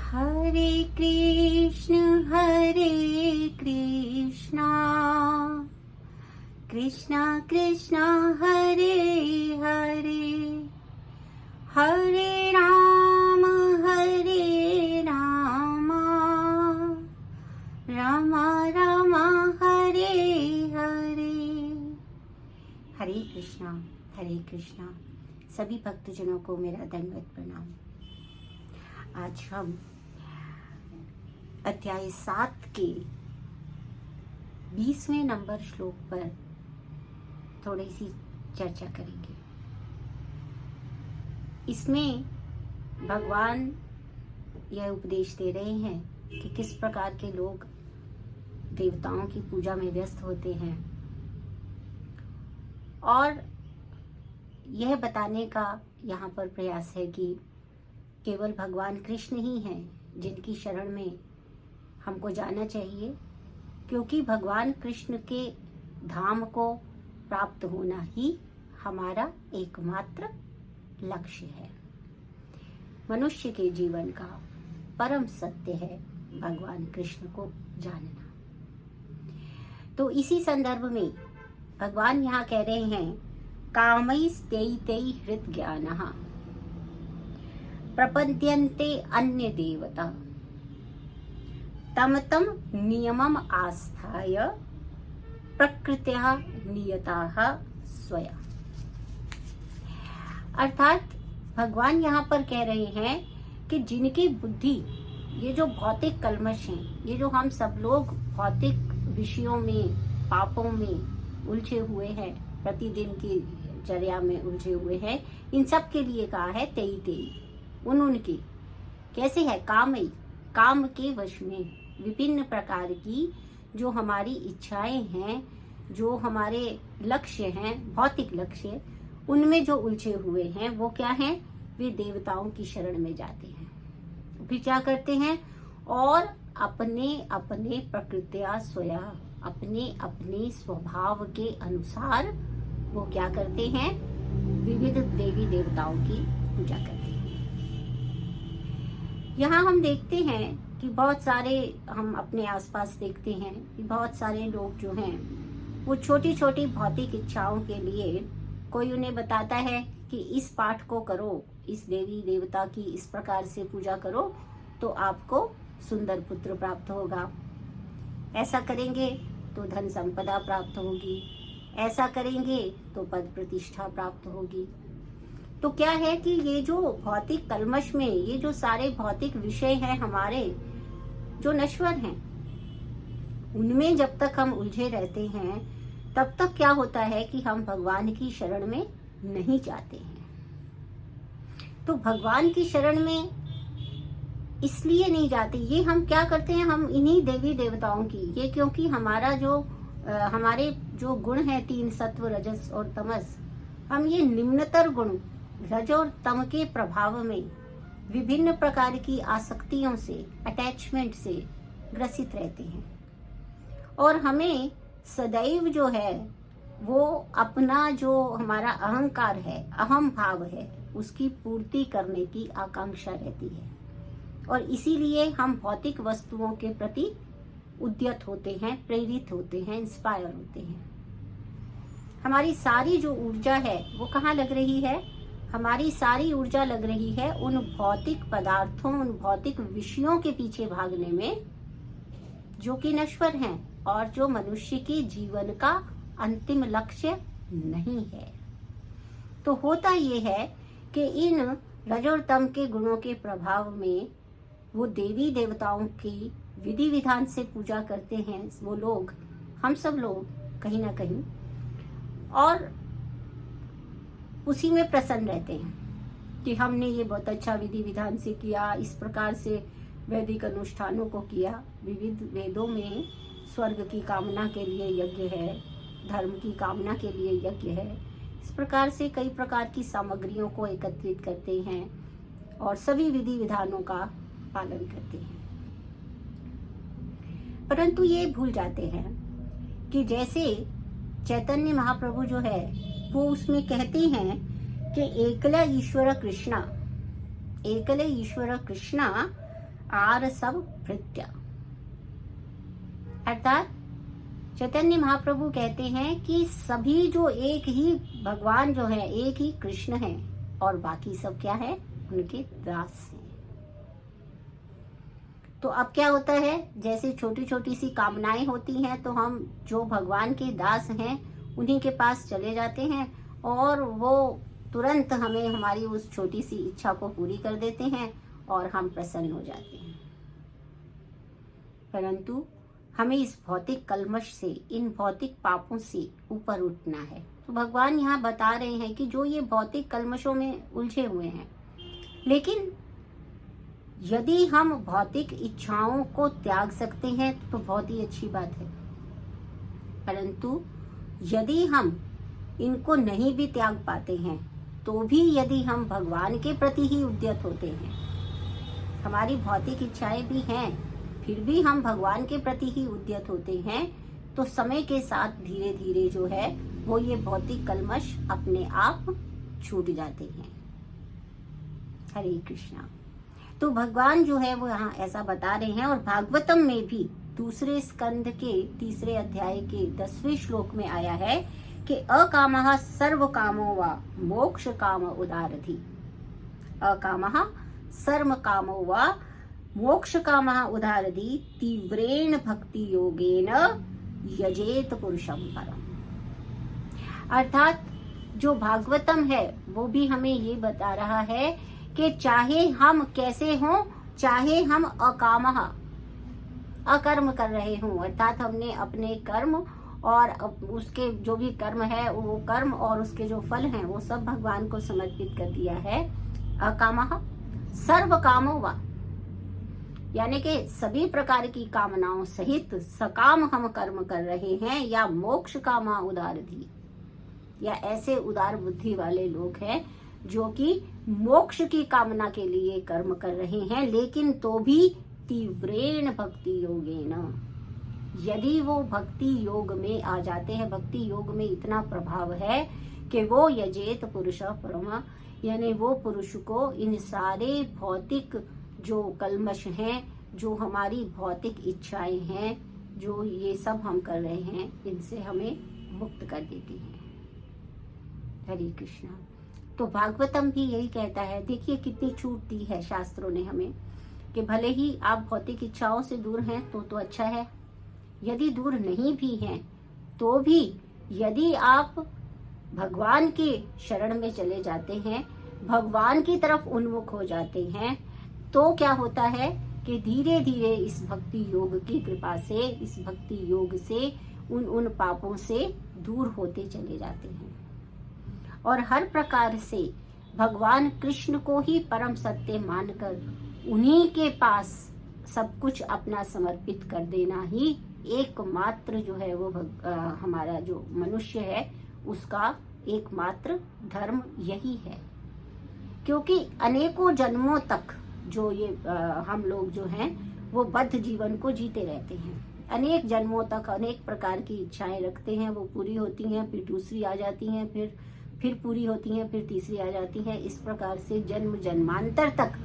हरे कृष्णा कृष्णा कृष्णा हरे हरे हरे राम राम राम हरे हरे। हरे कृष्णा सभी भक्तजनों को मेरा दंडवत प्रणाम। आज हम अध्याय 7 के 20वें नंबर श्लोक पर थोड़ी सी चर्चा करेंगे। इसमें भगवान यह उपदेश दे रहे हैं कि किस प्रकार के लोग देवताओं की पूजा में व्यस्त होते हैं, और यह बताने का यहाँ पर प्रयास है कि केवल भगवान कृष्ण ही हैं जिनकी शरण में हमको जाना चाहिए, क्योंकि भगवान कृष्ण के धाम को प्राप्त होना ही हमारा एकमात्र लक्ष्य है। मनुष्य के जीवन का परम सत्य है भगवान कृष्ण को जानना। तो इसी संदर्भ में भगवान यहाँ कह रहे हैं, कामैस्तैतै हृत ज्ञानः प्रपद्यन्ते अन्य देवता तम तम नियमम आस्थाय प्रकृत्या नियताः स्वया। अर्थात भगवान यहाँ पर कह रहे हैं कि जिनकी बुद्धि, ये जो भौतिक कल्मश हैं, ये जो हम सब लोग भौतिक विषयों में, पापों में उलझे हुए हैं, प्रतिदिन की चर्या में उलझे हुए हैं, इन सब के लिए कहा है तेई उनकी कैसे है, काम के वश में विभिन्न प्रकार की जो हमारी इच्छाएं हैं, जो हमारे लक्ष्य हैं, भौतिक लक्ष्य, उनमें जो उलझे हुए हैं वो क्या हैं, वे देवताओं की शरण में जाते हैं। फिर क्या करते हैं, और अपने अपने प्रकृत्या स्वया, अपने अपने स्वभाव के अनुसार वो क्या करते हैं, विविध देवी देवताओं की पूजा करते हैं। यहाँ हम देखते हैं कि बहुत सारे, हम अपने आसपास देखते हैं कि बहुत सारे लोग जो हैं वो छोटी छोटी भौतिक इच्छाओं के लिए, कोई उन्हें बताता है कि इस पाठ को करो, इस देवी देवता की इस प्रकार से पूजा करो तो आपको सुंदर पुत्र प्राप्त होगा, ऐसा करेंगे तो धन संपदा प्राप्त होगी, ऐसा करेंगे तो पद प्रतिष्ठा प्राप्त होगी। तो क्या है कि ये जो भौतिक कल्मश में, ये जो सारे भौतिक विषय हैं हमारे जो नश्वर हैं, उनमें जब तक हम उलझे रहते हैं तब तक क्या होता है कि हम भगवान की शरण में नहीं जाते हैं। तो भगवान की शरण में इसलिए नहीं जाते, ये हम क्या करते हैं, हम इन्हीं देवी देवताओं की, ये क्योंकि हमारे जो गुण है 3 सत्व रजस और तमस, हम ये निम्नतर गुण रज और तम के प्रभाव में विभिन्न प्रकार की आसक्तियों से, अटैचमेंट से ग्रसित रहते हैं, और हमें सदैव जो है वो अपना जो हमारा अहंकार है, अहम भाव है, उसकी पूर्ति करने की आकांक्षा रहती है, और इसीलिए हम भौतिक वस्तुओं के प्रति उद्यत होते हैं, प्रेरित होते हैं, इंस्पायर होते हैं। हमारी सारी जो ऊर्जा है वो कहाँ लग रही है, हमारी सारी ऊर्जा लग रही है उन भौतिक पदार्थों, उन भौतिक विषयों के पीछे भागने में, जो कि नश्वर हैं और जो मनुष्य के जीवन का अंतिम लक्ष्य नहीं है। तो होता ये है कि इन रज और तम के गुणों के प्रभाव में वो देवी देवताओं की विधि विधान से पूजा करते हैं वो लोग, हम सब लोग कहीं ना कहीं, और उसी में प्रसन्न रहते हैं कि हमने ये बहुत अच्छा विधि विधान से किया, इस प्रकार से वैदिक अनुष्ठानों को किया। विविध वेदों में स्वर्ग की कामना के लिए यज्ञ है, धर्म की कामना के लिए यज्ञ है, इस प्रकार से कई प्रकार की सामग्रियों को एकत्रित करते हैं और सभी विधि विधानों का पालन करते हैं। परंतु ये भूल जाते हैं कि जैसे चैतन्य महाप्रभु जो है वो उसमें कहते हैं कि एकल ईश्वर कृष्णा आर सब भृत्य। अर्थात चैतन्य महाप्रभु कहते हैं कि सभी जो एक ही भगवान जो है, एक ही कृष्ण है और बाकी सब क्या है, उनके दास हैं। तो अब क्या होता है, जैसे छोटी छोटी सी कामनाएं होती हैं तो हम जो भगवान के दास हैं उन्हीं के पास चले जाते हैं और वो तुरंत हमें हमारी उस छोटी सी इच्छा को पूरी कर देते हैं और हम प्रसन्न हो जाते हैं। परंतु हमें इस भौतिक कल्मश से, इन भौतिक पापों से ऊपर उठना है। तो भगवान यहाँ बता रहे हैं कि जो ये भौतिक कल्मशों में उलझे हुए हैं, लेकिन यदि हम भौतिक इच्छाओं को त्याग सकते हैं तो बहुत ही अच्छी बात है। परंतु यदि हम इनको नहीं भी त्याग पाते हैं तो भी यदि हम भगवान के प्रति ही उद्यत होते हैं, हमारी भौतिक इच्छाएं भी हैं, फिर भी हम भगवान के प्रति ही उद्यत होते हैं, तो समय के साथ धीरे धीरे जो है वो ये भौतिक कल्मश अपने आप छूट जाते हैं। हरे कृष्णा। तो भगवान जो है वो यहाँ ऐसा बता रहे हैं और भागवतम में भी दूसरे स्कंद के 3 अध्याय के 10वें श्लोक में आया है कि अकामः सर्व कामो वा मोक्ष काम उदारधि। अकामः सर्व कामो वा मोक्ष काम उदारधि तीव्रेण भक्ति योगेन यजेत पुरुषम परम। अर्थात जो भागवतम है वो भी हमें ये बता रहा है कि चाहे हम कैसे हों, चाहे हम अकामः अकर्म कर रहे हों, अर्थात हमने अपने कर्म और उसके जो भी कर्म है वो कर्म और उसके जो फल हैं वो सब भगवान को समर्पित कर दिया है। अकामः सर्व कामो वा, यानी कि सभी प्रकार की कामनाओं सहित सकाम हम कर्म कर रहे हैं, या मोक्ष कामा उदारधि, या ऐसे उदार बुद्धि वाले लोग हैं जो कि मोक्ष की कामना के लिए कर्म कर रहे हैं, लेकिन तो भी तीव्रेण भक्ति योगेन, यदि वो भक्ति योग में आ जाते हैं, भक्ति योग में इतना प्रभाव है कि वो यजेत पुरुष परमा, यानी वो पुरुष को इन सारे भौतिक जो कल्मश हैं, जो हमारी भौतिक इच्छाएं हैं, जो ये सब हम कर रहे हैं, इनसे हमें मुक्त कर देती हैं। हरे कृष्णा। तो भागवतम भी यही कहता है। देखिए कितनी छूट दी है शास्त्रों ने हमें कि भले ही आप भौतिक इच्छाओं से दूर हैं तो अच्छा है, यदि दूर नहीं भी हैं तो भी यदि आप भगवान के शरण में चले जाते हैं, भगवान की तरफ उन्मुख हो जाते हैं, तो क्या होता है कि धीरे धीरे इस भक्ति योग की कृपा से, इस भक्ति योग से उन पापों से दूर होते चले जाते हैं और हर प्रकार से भगवान कृष्ण को ही परम सत्य मानकर उन्हीं के पास सब कुछ अपना समर्पित कर देना ही एकमात्र जो है वो हमारा जो मनुष्य है उसका एकमात्र धर्म यही है। क्योंकि अनेकों जन्मों तक जो ये हम लोग जो हैं वो बद्ध जीवन को जीते रहते हैं, अनेक जन्मों तक अनेक प्रकार की इच्छाएं रखते हैं, वो पूरी होती हैं, फिर दूसरी आ जाती हैं, फिर पूरी होती हैं, फिर तीसरी आ जाती है। इस प्रकार से जन्म जन्मांतर तक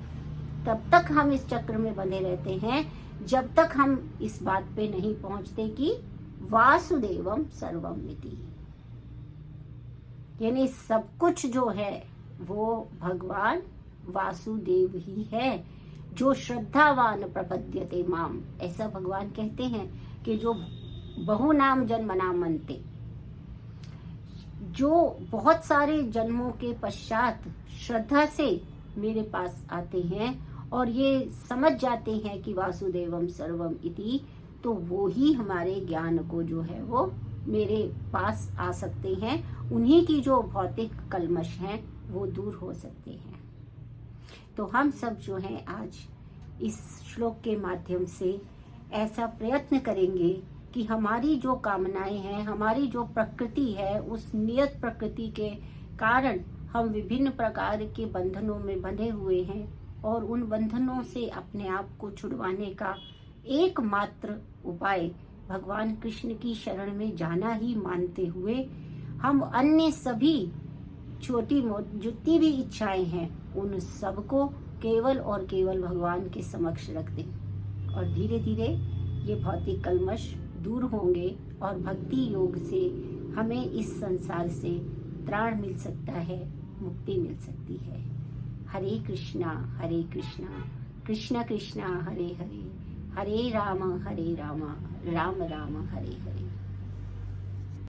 तब तक हम इस चक्र में बंधे रहते हैं जब तक हम इस बात पे नहीं पहुंचते कि वासुदेवम सर्वमिति, यानी सब कुछ जो है वो भगवान वासुदेव ही है। जो श्रद्धावान प्रपद्यते माम, ऐसा भगवान कहते हैं कि जो बहु नाम जन्मना मनते, जो बहुत सारे जन्मों के पश्चात श्रद्धा से मेरे पास आते हैं और ये समझ जाते हैं कि वासुदेवम सर्वम इति, तो वो ही हमारे ज्ञान को जो है वो मेरे पास आ सकते हैं, उन्हीं की जो भौतिक कल्मश हैं वो दूर हो सकते हैं। तो हम सब जो हैं आज इस श्लोक के माध्यम से ऐसा प्रयत्न करेंगे कि हमारी जो कामनाएं हैं, हमारी जो प्रकृति है, उस नियत प्रकृति के कारण हम विभिन्न प्रकार के बंधनों में बंधे हुए हैं और उन बंधनों से अपने आप को छुड़वाने का एकमात्र उपाय भगवान कृष्ण की शरण में जाना ही मानते हुए हम अन्य सभी छोटी मोटी जितनी भी इच्छाएं हैं उन सबको केवल और केवल भगवान के समक्ष रख दें और धीरे धीरे ये भौतिक कल्मश दूर होंगे और भक्ति योग से हमें इस संसार से त्राण मिल सकता है, मुक्ति मिल सकती है। हरे कृष्णा कृष्ण कृष्णा हरे हरे, हरे राम राम राम हरे हरे।